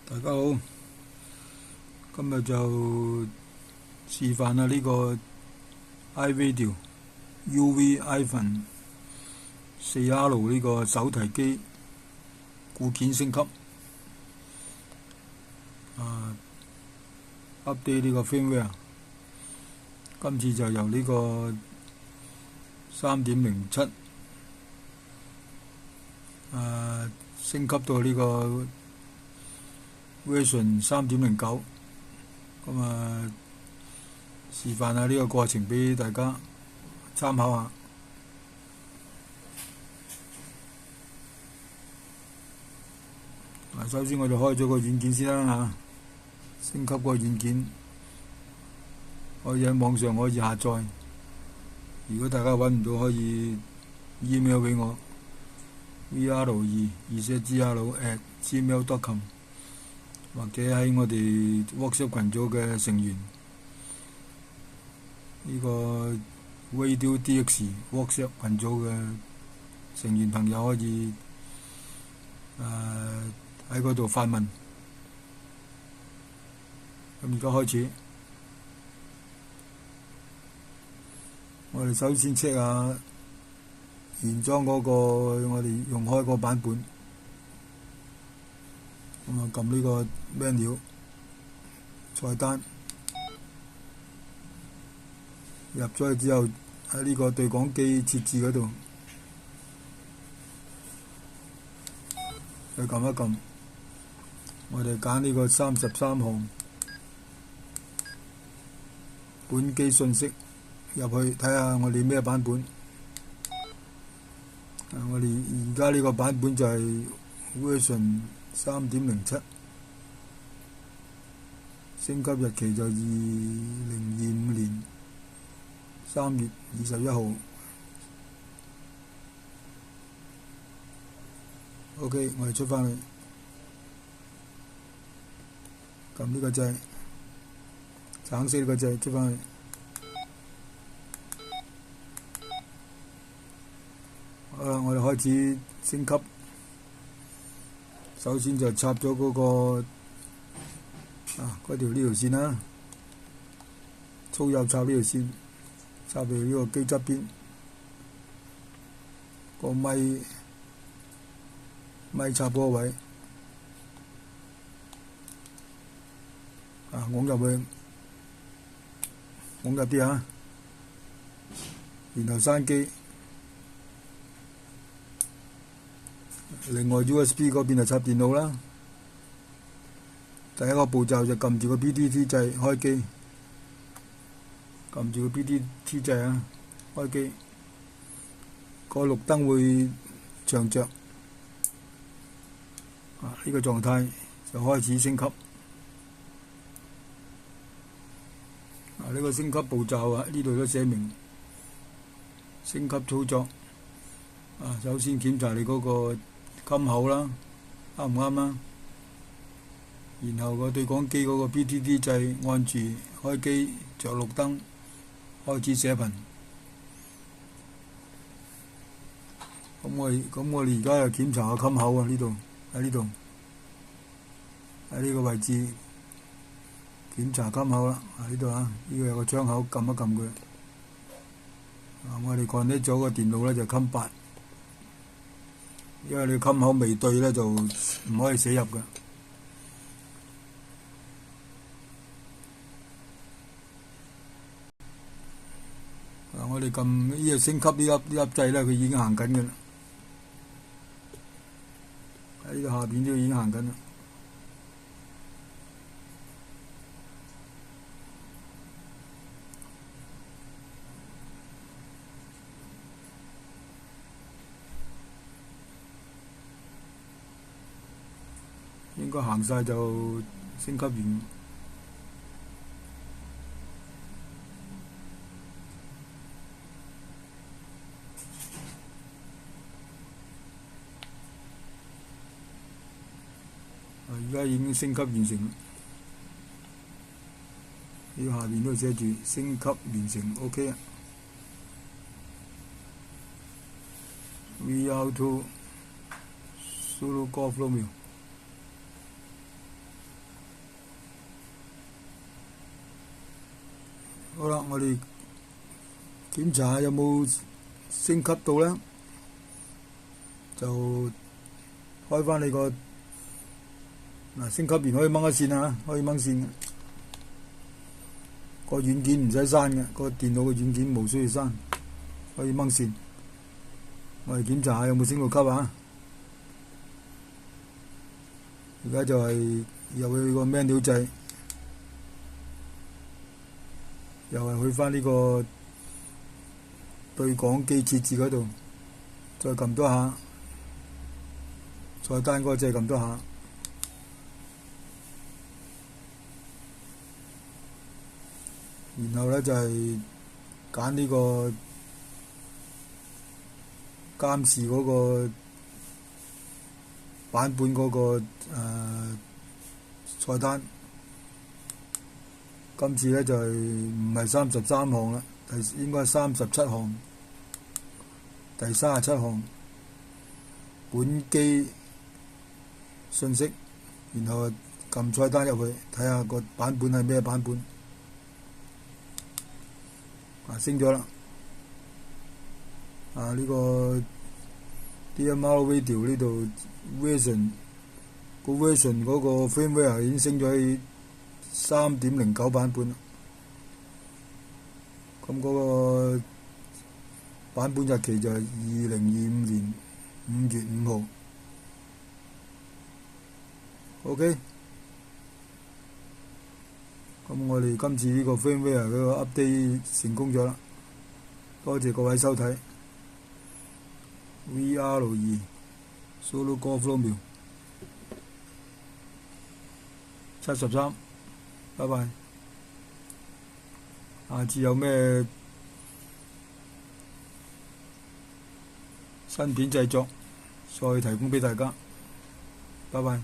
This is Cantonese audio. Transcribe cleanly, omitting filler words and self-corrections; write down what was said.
大家好，今日就示範下呢個 iVideo UV iPhone 4R 呢個手提機固件升級update 呢個 firmware， 今次就由呢個 3.07 升級到呢個 version 3.09， 咁示範下呢個過程俾大家參考下。首先我哋開咗個軟件先啦升級個軟件可以喺網上可以下載，如果大家揾唔到可以 email 俾我 vr2@gmail.com， 或者喺我哋 WhatsApp 群組嘅成員呢個 Radio DX WhatsApp 群組嘅成員朋友可以喺嗰度發問。咁而家開始，我哋首先 check 下原裝嗰個我哋用開個版本，咁撳呢個 menu 菜單，入咗去之後喺呢個對講機設置嗰度再撳一撳，我哋揀呢個33項本機信息入去睇下我哋咩版本。我哋而家呢個版本就係 version 3.07， 升級日期就2025年3月21號。OK， 我哋出返去，撳呢個掣，橙色呢個掣出返去。好啦，我哋開始升級。首先就插咗嗰個嗰條呢條線啦，粗幼插呢條線，插到呢個機側邊，個咪插嗰個位，拱入去，拱入啲然後閂機。另外 USB 嗰邊就插電腦啦。第一個步驟就撳住個 PTT 掣開機，撳住個 PTT 掣開機，個綠燈會長着，呢個狀態就開始升級。呢個升級步驟呢度都寫明升級操作。首先檢查你嗰個襟口啦，啱唔啱啦？然後個對講機嗰個 PTT 掣按住開機，着綠燈，開始寫頻。咁我哋而家又檢查下襟口呢度，喺呢度，喺呢個位置檢查襟口啦。呢度呢個有個窗口，撳一撳佢。我哋 connect 咗個電腦就襟8。因為你襟口未對就唔可以寫入嘅。我哋撳呢個升級呢粒掣佢已經行緊嘅啦。喺呢度下邊都已經行緊啦。應該行晒就升級完。而家已經升級完成，呢個下面都寫住升級完成 ，OK 啊。VR2 Solo Golf Romeo。好啦，我哋檢查下有冇升級到咧，就開翻你個嗱升級完可以掹一線啊，可以掹線嘅。個軟件唔使刪嘅，個電腦嘅軟件冇需要刪，可以掹線。我哋檢查下有冇升到級啊！而家就係入去個 menu 掣，又係去翻呢個對講機設置嗰度，再撳多下菜單嗰個掣撳多下，然後咧就係揀呢個監視嗰個版本嗰個菜單。今次咧就係唔係33項啦，應該係37項，第37項本機信息，然後撳菜單入去睇下個版本係咩版本。升咗啦！呢個 DMR Video 呢度 version 嗰個 firmware 已經升咗去3.09版本啦。咁嗰個版本日期就係2025年5月5號。OK。咁我哋今次呢個 firmware 嗰個 update 成功咗啦，多謝各位收睇。VR2 Solo Golf Romeo 73，拜拜。下次有咩新片製作，再提供俾大家。拜拜。